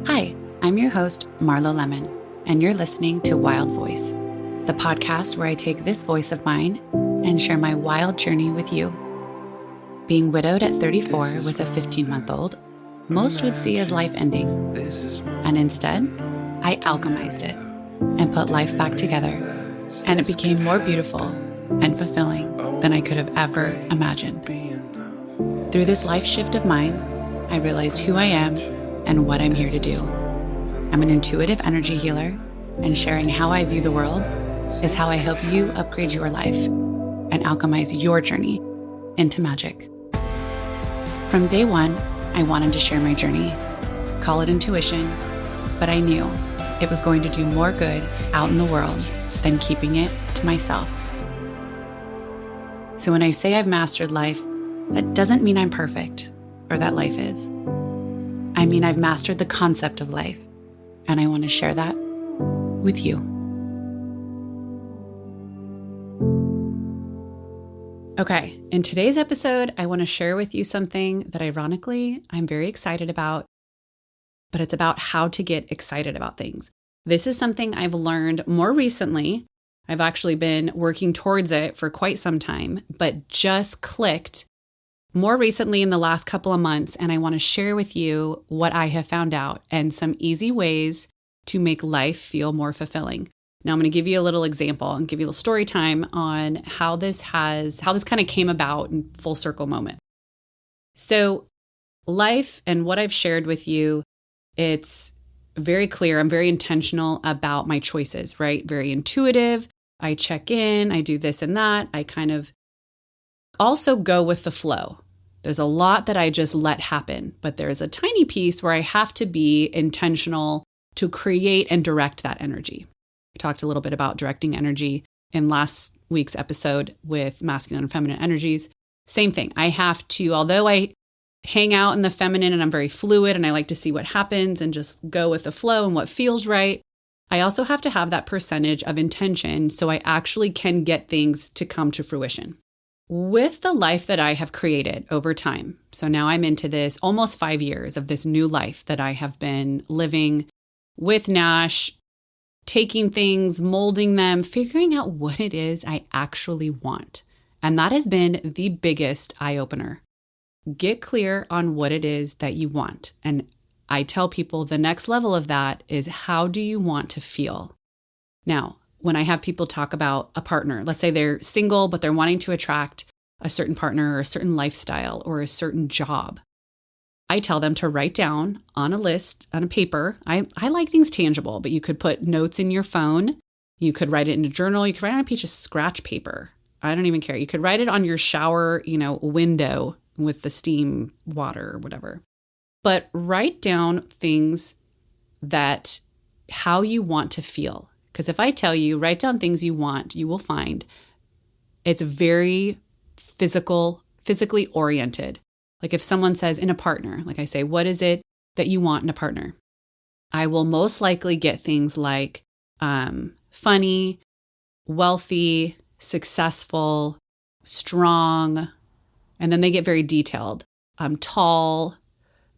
Hi, I'm your host, Marlo Lemon, and you're listening to Wild Voice, the podcast where I take this voice of mine and share my wild journey with you. Being widowed at 34 with a 15-month-old, most would see as life ending. And instead, I alchemized it and put life back together, and it became more beautiful and fulfilling than I could have ever imagined. Through this life shift of mine, I realized who I am and what I'm here to do. I'm an intuitive energy healer, and sharing how I view the world is how I help you upgrade your life and alchemize your journey into magic. From day one, I wanted to share my journey, call it intuition, but I knew it was going to do more good out in the world than keeping it to myself. So when I say I've mastered life, that doesn't mean I'm perfect or that life is. I mean, I've mastered the concept of life, and I want to share that with you. Okay, in today's episode, I want to share with you something that ironically, I'm very excited about, but it's about how to get excited about things. This is something I've learned more recently. I've actually been working towards it for quite some time, but just clicked more recently in the last couple of months, and I want to share with you what I have found out and some easy ways to make life feel more fulfilling. Now I'm going to give you a little example and give you a little story time on how this kind of came about in full circle moment. So life and what I've shared with you, it's very clear. I'm very intentional about my choices, right? Very intuitive. I check in, I do this and that. I kind of also go with the flow. There's a lot that I just let happen, but there's a tiny piece where I have to be intentional to create and direct that energy. I talked a little bit about directing energy in last week's episode with masculine and feminine energies. Same thing. I have to, although I hang out in the feminine and I'm very fluid and I like to see what happens and just go with the flow and what feels right, I also have to have that percentage of intention so I actually can get things to come to fruition. With the life that I have created over time, so now I'm into this almost 5 years of this new life that I have been living with Nash, taking things, molding them, figuring out what it is I actually want. And that has been the biggest eye-opener. Get clear on what it is that you want. And I tell people the next level of that is, how do you want to feel? Now, when I have people talk about a partner, let's say they're single, but they're wanting to attract a certain partner or a certain lifestyle or a certain job, I tell them to write down on a list, on a paper. I like things tangible, but you could put notes in your phone. You could write it in a journal. You could write it on a piece of scratch paper. I don't even care. You could write it on your shower, window with the steam water or whatever. But write down things how you want to feel. Because if I tell you, write down things you want, you will find it's very physically oriented. Like if someone says in a partner, like I say, what is it that you want in a partner? I will most likely get things like funny, wealthy, successful, strong, and then they get very detailed. Tall,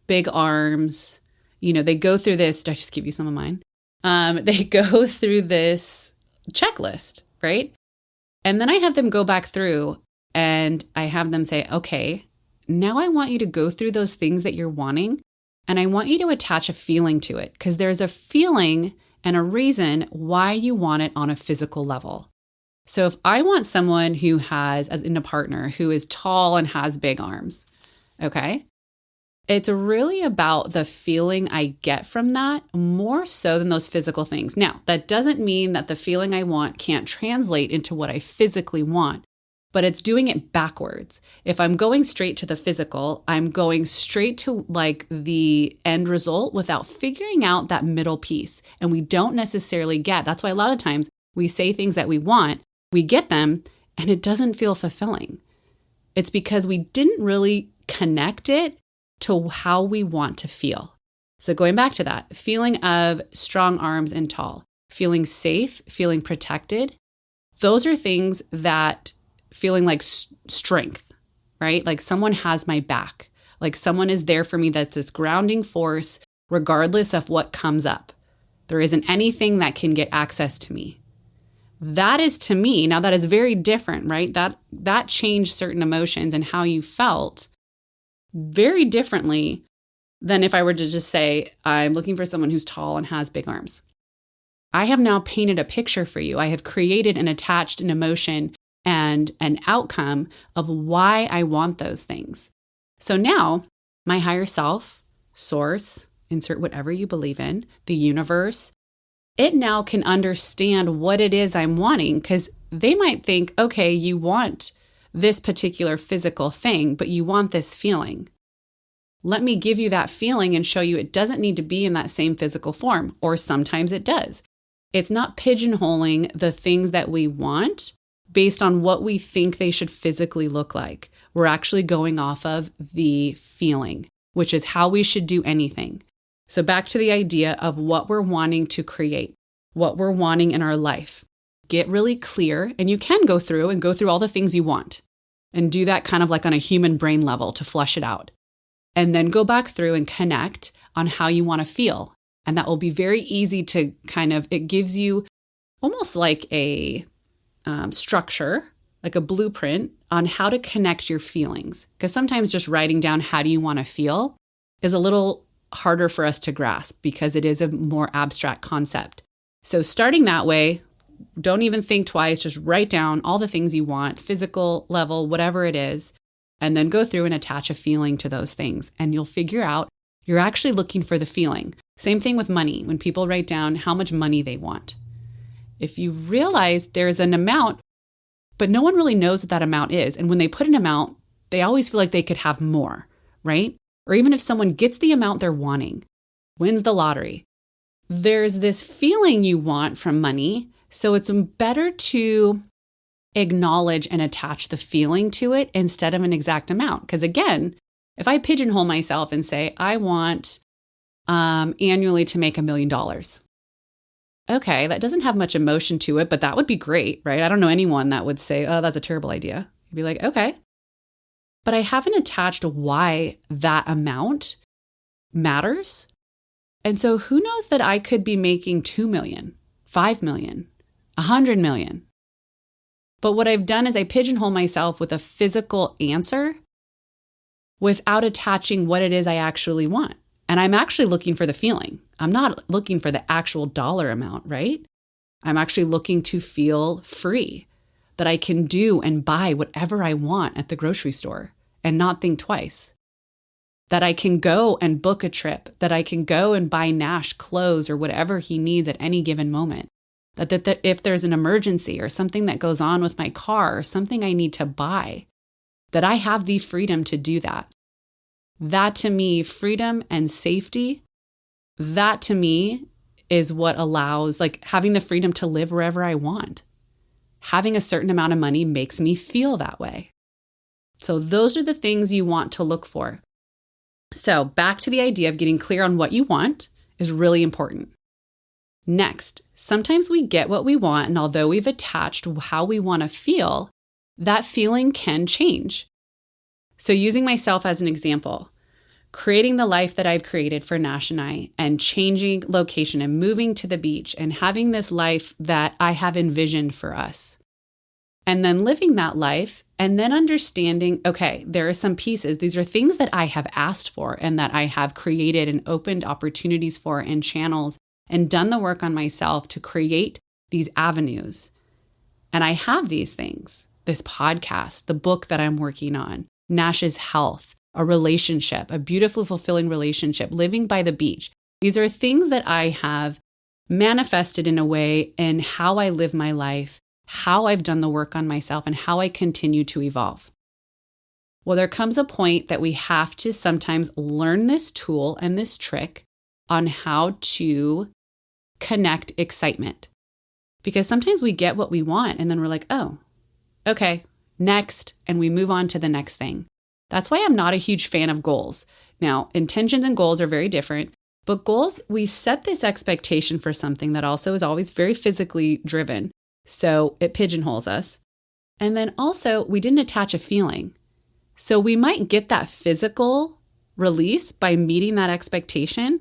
big arms. They go through this. Did I just give you some of mine? They go through this checklist, right? And then I have them go back through and I have them say, okay, now I want you to go through those things that you're wanting, and I want you to attach a feeling to it, because there's a feeling and a reason why you want it on a physical level. So if I want someone who has, as in a partner, who is tall and has big arms, okay? It's really about the feeling I get from that more so than those physical things. Now, that doesn't mean that the feeling I want can't translate into what I physically want, but it's doing it backwards. If I'm going straight to the physical, I'm going straight to like the end result without figuring out that middle piece. And we don't necessarily get, that's why a lot of times we say things that we want, we get them, and it doesn't feel fulfilling. It's because we didn't really connect it to how we want to feel. So going back to that, feeling of strong arms and tall, feeling safe, feeling protected, those are things that feeling like strength, right? Like someone has my back, like someone is there for me. That's this grounding force regardless of what comes up. There isn't anything that can get access to me. That is, to me, now that is very different, right? That changed certain emotions and how you felt very differently than if I were to just say, I'm looking for someone who's tall and has big arms. I have now painted a picture for you. I have created and attached an emotion and an outcome of why I want those things. So now my higher self, source, insert whatever you believe in, the universe, it now can understand what it is I'm wanting, because they might think, okay, you want this particular physical thing, but you want this feeling. Let me give you that feeling and show you it doesn't need to be in that same physical form, or sometimes it does. It's not pigeonholing the things that we want based on what we think they should physically look like. We're actually going off of the feeling, which is how we should do anything. So back to the idea of what we're wanting to create, what we're wanting in our life. Get really clear, and you can go through all the things you want and do that kind of like on a human brain level to flush it out. And then go back through and connect on how you want to feel. And that will be very easy to it gives you almost like a structure, like a blueprint on how to connect your feelings. Because sometimes just writing down how do you want to feel is a little harder for us to grasp because it is a more abstract concept. So starting that way, don't even think twice, just write down all the things you want, physical level, whatever it is, and then go through and attach a feeling to those things. And you'll figure out you're actually looking for the feeling. Same thing with money. When people write down how much money they want, if you realize there's an amount, but no one really knows what that amount is. And when they put an amount, they always feel like they could have more, right? Or even if someone gets the amount they're wanting, wins the lottery, there's this feeling you want from money. So it's better to acknowledge and attach the feeling to it instead of an exact amount. Because again, if I pigeonhole myself and say, I want annually to make $1 million. Okay, that doesn't have much emotion to it, but that would be great, right? I don't know anyone that would say, oh, that's a terrible idea. You'd be like, okay. But I haven't attached why that amount matters. And so who knows that I could be making 2 million, 5 million, 100 million. But what I've done is I pigeonhole myself with a physical answer without attaching what it is I actually want. And I'm actually looking for the feeling. I'm not looking for the actual dollar amount, right? I'm actually looking to feel free, that I can do and buy whatever I want at the grocery store and not think twice. That I can go and book a trip, that I can go and buy Nash clothes or whatever he needs at any given moment. That if there's an emergency or something that goes on with my car or something I need to buy, that I have the freedom to do that. That to me, freedom and safety, that to me is what allows, like having the freedom to live wherever I want. Having a certain amount of money makes me feel that way. So those are the things you want to look for. So back to the idea of getting clear on what you want is really important. Next, sometimes we get what we want, and although we've attached how we want to feel, that feeling can change. So using myself as an example, creating the life that I've created for Nash and I, and changing location and moving to the beach and having this life that I have envisioned for us. And then living that life and then understanding, okay, there are some pieces. These are things that I have asked for and that I have created and opened opportunities for and channels and done the work on myself to create these avenues. And I have these things, this podcast, the book that I'm working on, Nash's health, a relationship, a beautiful, fulfilling relationship, living by the beach. These are things that I have manifested in a way in how I live my life, how I've done the work on myself, and how I continue to evolve. Well, there comes a point that we have to sometimes learn this tool and this trick on how to connect excitement. Because sometimes we get what we want and then we're like, oh, okay, next, and we move on to the next thing. That's why I'm not a huge fan of goals. Now, intentions and goals are very different, but goals, we set this expectation for something that also is always very physically driven. So it pigeonholes us. And then also, we didn't attach a feeling. So we might get that physical release by meeting that expectation,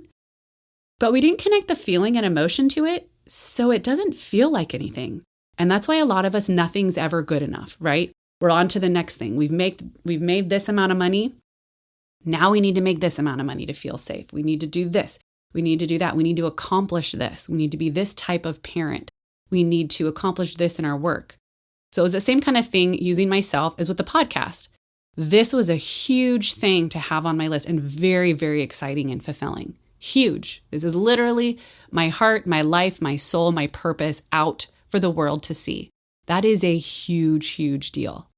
but we didn't connect the feeling and emotion to it, so it doesn't feel like anything. And that's why a lot of us, nothing's ever good enough, right? We're on to the next thing. We've made this amount of money. Now we need to make this amount of money to feel safe. We need to do this. We need to do that. We need to accomplish this. We need to be this type of parent. We need to accomplish this in our work. So it was the same kind of thing using myself as with the podcast. This was a huge thing to have on my list and very, very exciting and fulfilling. Huge. This is literally my heart, my life, my soul, my purpose out for the world to see. That is a huge, huge deal.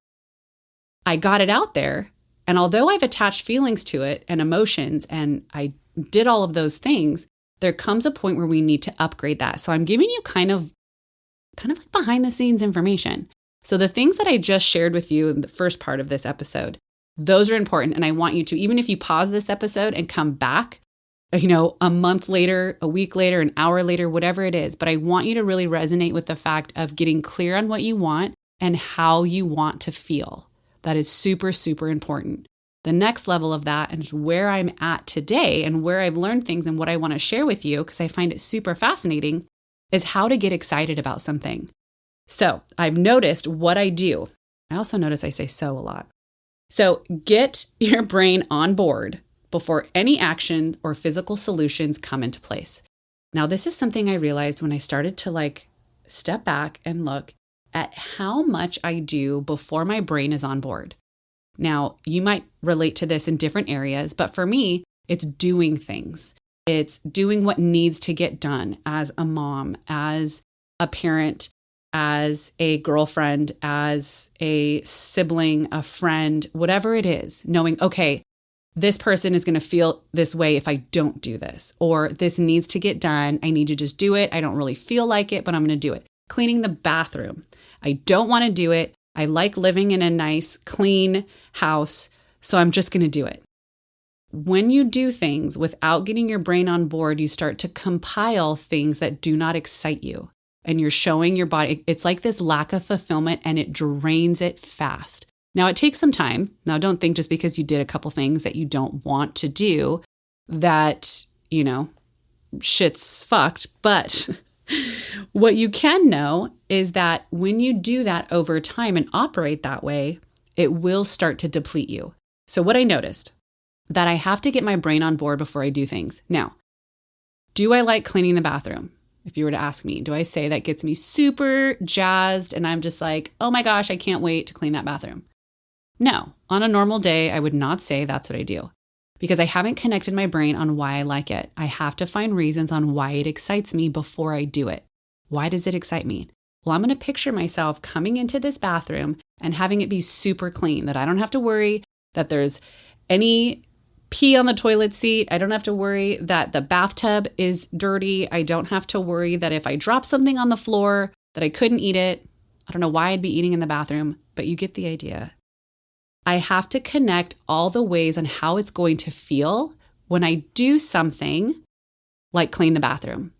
I got it out there, and although I've attached feelings to it and emotions, and I did all of those things, there comes a point where we need to upgrade that. So I'm giving you kind of like behind the scenes information. So the things that I just shared with you in the first part of this episode, those are important. And I want you to, even if you pause this episode and come back, a month later, a week later, an hour later, whatever it is, but I want you to really resonate with the fact of getting clear on what you want and how you want to feel. That is super, super important. The next level of that, and where I'm at today and where I've learned things and what I want to share with you, because I find it super fascinating, is how to get excited about something. So I've noticed what I do. I also notice I say so a lot. So get your brain on board before any action or physical solutions come into place. Now, this is something I realized when I started to step back and look at how much I do before my brain is on board. Now, you might relate to this in different areas, but for me, it's doing things. It's doing what needs to get done as a mom, as a parent, as a girlfriend, as a sibling, a friend, whatever it is, knowing, okay, this person is going to feel this way if I don't do this, or this needs to get done. I need to just do it. I don't really feel like it, but I'm going to do it. Cleaning the bathroom. I don't want to do it. I like living in a nice, clean house, so I'm just going to do it. When you do things without getting your brain on board, you start to compile things that do not excite you. And you're showing your body, it's like this lack of fulfillment, and it drains it fast. Now, it takes some time. Now, don't think just because you did a couple things that you don't want to do that, shit's fucked. But what you can know is that when you do that over time and operate that way, it will start to deplete you. So what I noticed, that I have to get my brain on board before I do things. Now, do I like cleaning the bathroom? If you were to ask me, do I say that gets me super jazzed and I'm just like, oh my gosh, I can't wait to clean that bathroom? No, on a normal day, I would not say that's what I do because I haven't connected my brain on why I like it. I have to find reasons on why it excites me before I do it. Why does it excite me? Well, I'm going to picture myself coming into this bathroom and having it be super clean, that I don't have to worry that there's any pee on the toilet seat. I don't have to worry that the bathtub is dirty. I don't have to worry that if I drop something on the floor that I couldn't eat it. I don't know why I'd be eating in the bathroom, but you get the idea. I have to connect all the ways on how it's going to feel when I do something like clean the bathroom.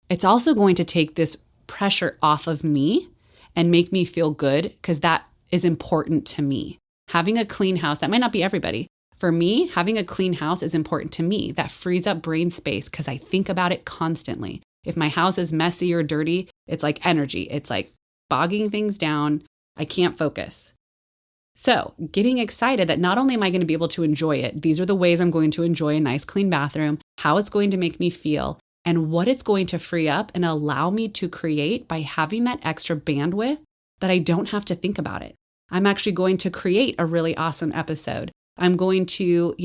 It's also going to take this pressure off of me and make me feel good because that is important to me. Having a clean house, that might not be everybody. For me, having a clean house is important to me. That frees up brain space because I think about it constantly. If my house is messy or dirty, it's like energy. It's like bogging things down. I can't focus. So getting excited that not only am I going to be able to enjoy it, these are the ways I'm going to enjoy a nice clean bathroom, how it's going to make me feel, and what it's going to free up and allow me to create by having that extra bandwidth that I don't have to think about it. I'm actually going to create a really awesome episode. I'm going to,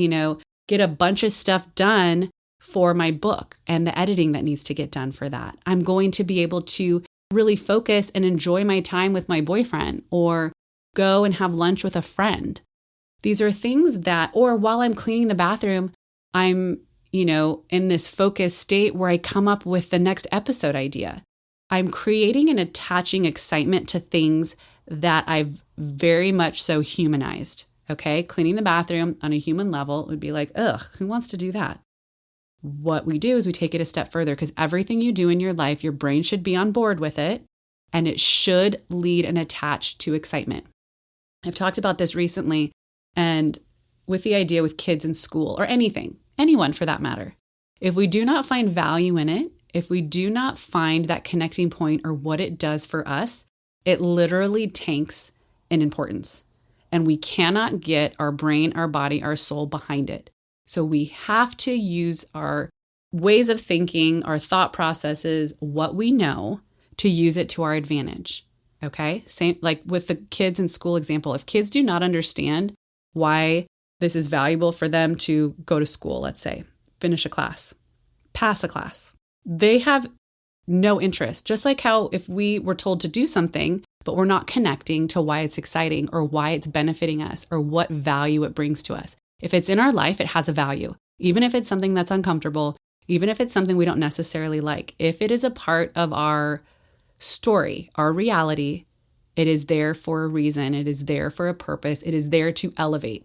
get a bunch of stuff done for my book and the editing that needs to get done for that. I'm going to be able to really focus and enjoy my time with my boyfriend or go and have lunch with a friend. These are things that, or while I'm cleaning the bathroom, I'm, in this focused state where I come up with the next episode idea. I'm creating and attaching excitement to things that I've very much so humanized. Okay, cleaning the bathroom on a human level would be like, ugh, who wants to do that? What we do is we take it a step further because everything you do in your life, your brain should be on board with it and it should lead and attach to excitement. I've talked about this recently and with the idea with kids in school or anything, anyone for that matter. If we do not find value in it, if we do not find that connecting point or what it does for us, it literally tanks in importance. And we cannot get our brain, our body, our soul behind it. So we have to use our ways of thinking, our thought processes, what we know, to use it to our advantage. Okay? Same like with the kids in school example. If kids do not understand why this is valuable for them to go to school, let's say, finish a class, pass a class, they have no interest. Just like how if we were told to do something, but we're not connecting to why it's exciting or why it's benefiting us or what value it brings to us. If it's in our life, it has a value. Even if it's something that's uncomfortable, even if it's something we don't necessarily like, if it is a part of our story, our reality, it is there for a reason. It is there for a purpose. It is there to elevate.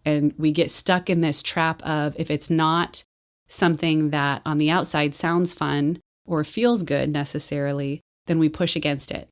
And we get stuck in this trap of if it's not something that on the outside sounds fun or feels good necessarily, then we push against it.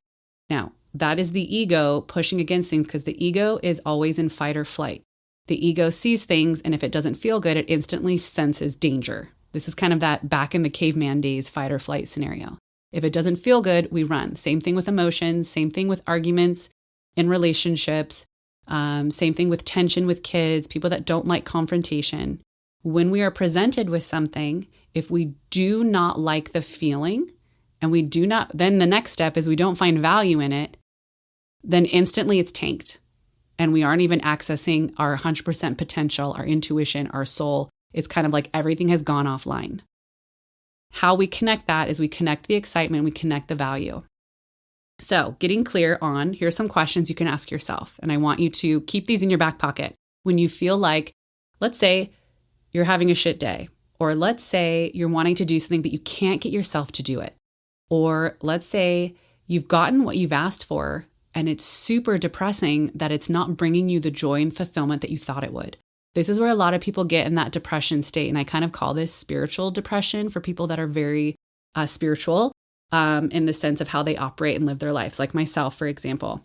Now, that is the ego pushing against things because the ego is always in fight or flight. The ego sees things, and if it doesn't feel good, it instantly senses danger. This is kind of that back in the caveman days fight or flight scenario. If it doesn't feel good, we run. Same thing with emotions, same thing with arguments in relationships, same thing with tension with kids, people that don't like confrontation. When we are presented with something, if we do not like the feeling and we do not, then the next step is we don't find value in it, then instantly it's tanked. And we aren't even accessing our 100% potential, our intuition, our soul. It's kind of like everything has gone offline. How we connect that is we connect the excitement, we connect the value. So getting clear on, here's some questions you can ask yourself. And I want you to keep these in your back pocket. When you feel like, let's say you're having a shit day, or let's say you're wanting to do something, but you can't get yourself to do it. Or let's say you've gotten what you've asked for, and it's super depressing that it's not bringing you the joy and fulfillment that you thought it would. This is where a lot of people get in that depression state. And I kind of call this spiritual depression for people that are very spiritual in the sense of how they operate and live their lives. Like myself, for example,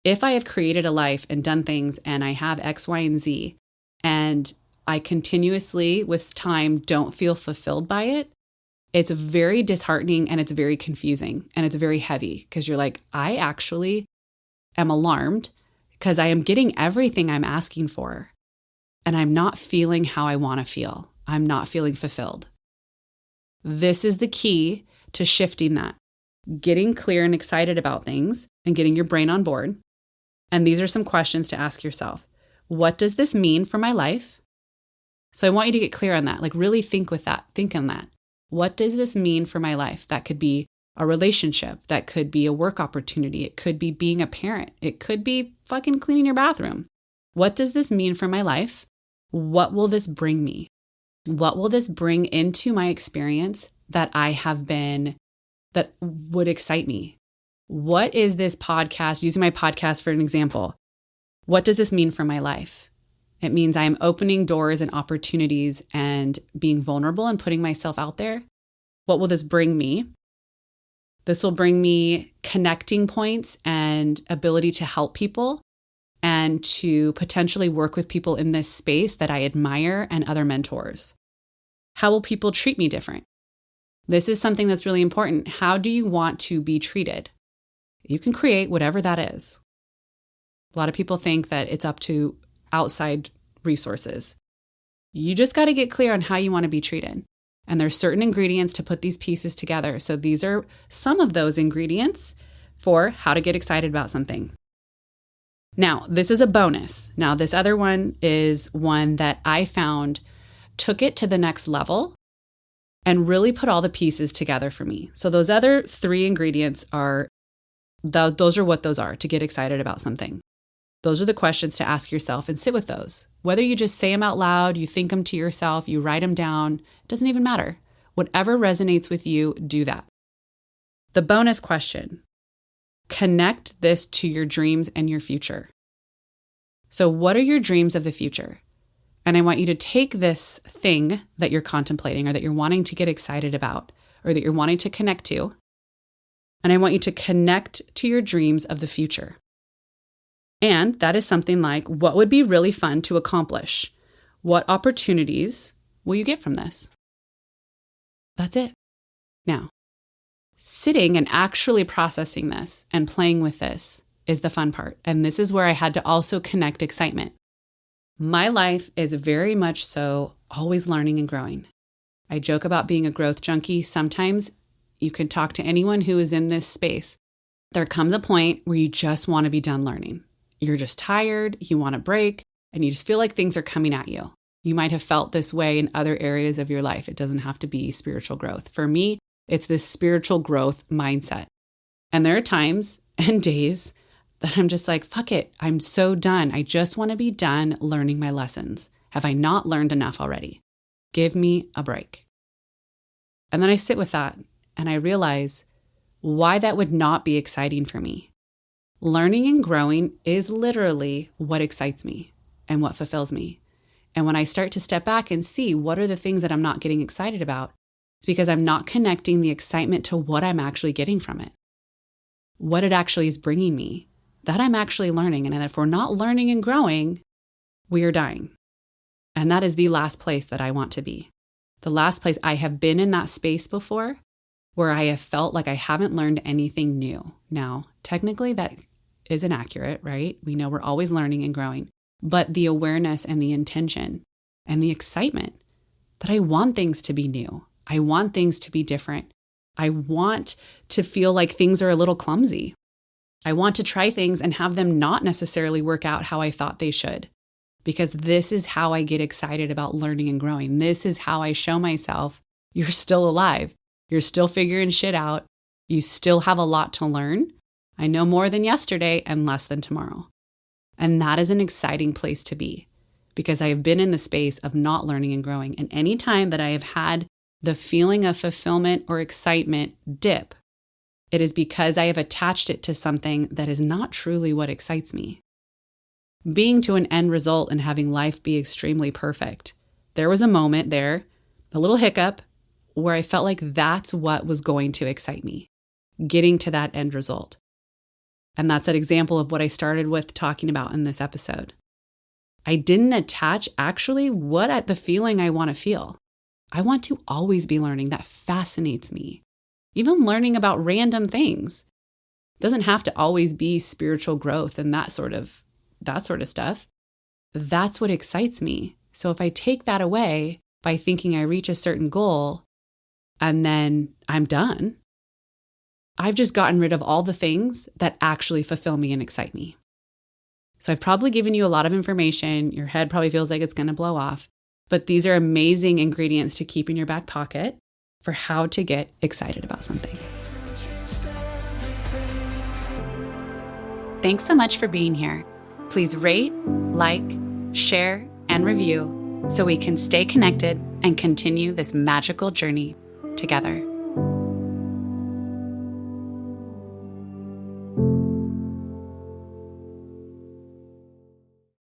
if I have created a life and done things and I have X, Y, and Z, and I continuously with time don't feel fulfilled by it, it's very disheartening and it's very confusing and it's very heavy because you're like, I actually am alarmed because I am getting everything I'm asking for. And I'm not feeling how I want to feel. I'm not feeling fulfilled. This is the key to shifting that. Getting clear and excited about things and getting your brain on board. And these are some questions to ask yourself. What does this mean for my life? So I want you to get clear on that. Like really think with that. Think on that. What does this mean for my life? That could be a relationship. That could be a work opportunity. It could be being a parent. It could be fucking cleaning your bathroom. What does this mean for my life? What will this bring me? What will this bring into my experience that that would excite me? What is this podcast, using my podcast for an example, what does this mean for my life? It means I am opening doors and opportunities and being vulnerable and putting myself out there. What will this bring me? This will bring me connecting points and ability to help people and to potentially work with people in this space that I admire and other mentors. How will people treat me different? This is something that's really important. How do you want to be treated? You can create whatever that is. A lot of people think that it's up to outside resources. You just got to get clear on how you want to be treated. And there's certain ingredients to put these pieces together. So these are some of those ingredients for how to get excited about something. Now, this is a bonus. Now, this other one is one that I found took it to the next level and really put all the pieces together for me. So those other 3 ingredients those are what those are to get excited about something. Those are the questions to ask yourself and sit with those. Whether you just say them out loud, you think them to yourself, you write them down, it doesn't even matter. Whatever resonates with you, do that. The bonus question. Connect this to your dreams and your future. So what are your dreams of the future? And I want you to take this thing that you're contemplating or that you're wanting to get excited about or that you're wanting to connect to, and I want you to connect to your dreams of the future. And that is something like, what would be really fun to accomplish? What opportunities will you get from this? That's it. Now, sitting and actually processing this and playing with this is the fun part. And this is where I had to also connect excitement. My life is very much so always learning and growing. I joke about being a growth junkie. Sometimes you can talk to anyone who is in this space. There comes a point where you just want to be done learning. You're just tired, you want a break, and you just feel like things are coming at you. You might have felt this way in other areas of your life. It doesn't have to be spiritual growth. For me, it's this spiritual growth mindset. And there are times and days that I'm just like, fuck it, I'm so done. I just want to be done learning my lessons. Have I not learned enough already? Give me a break. And then I sit with that and I realize why that would not be exciting for me. Learning and growing is literally what excites me and what fulfills me. And when I start to step back and see what are the things that I'm not getting excited about, it's because I'm not connecting the excitement to what I'm actually getting from it, what it actually is bringing me, that I'm actually learning. And if we're not learning and growing, we are dying. And that is the last place that I want to be. The last place. I have been in that space before where I have felt like I haven't learned anything new. Now, technically that isn't accurate, right? We know we're always learning and growing, but the awareness and the intention and the excitement that I want things to be new. I want things to be different. I want to feel like things are a little clumsy. I want to try things and have them not necessarily work out how I thought they should, because this is how I get excited about learning and growing. This is how I show myself you're still alive. You're still figuring shit out. You still have a lot to learn. I know more than yesterday and less than tomorrow. And that is an exciting place to be, because I have been in the space of not learning and growing. And any time that I have had the feeling of fulfillment or excitement dip, it is because I have attached it to something that is not truly what excites me. Being to an end result and having life be extremely perfect, there was a moment there, a little hiccup, where I felt like that's what was going to excite me, getting to that end result. And that's an example of what I started with talking about in this episode. I didn't attach actually the feeling I want to feel. I want to always be learning. That fascinates me. Even learning about random things. It doesn't have to always be spiritual growth and that sort of stuff. That's what excites me. So if I take that away by thinking I reach a certain goal and then I'm done, I've just gotten rid of all the things that actually fulfill me and excite me. So I've probably given you a lot of information. Your head probably feels like it's going to blow off, but these are amazing ingredients to keep in your back pocket for how to get excited about something. Thanks so much for being here. Please rate, like, share, and review so we can stay connected and continue this magical journey together.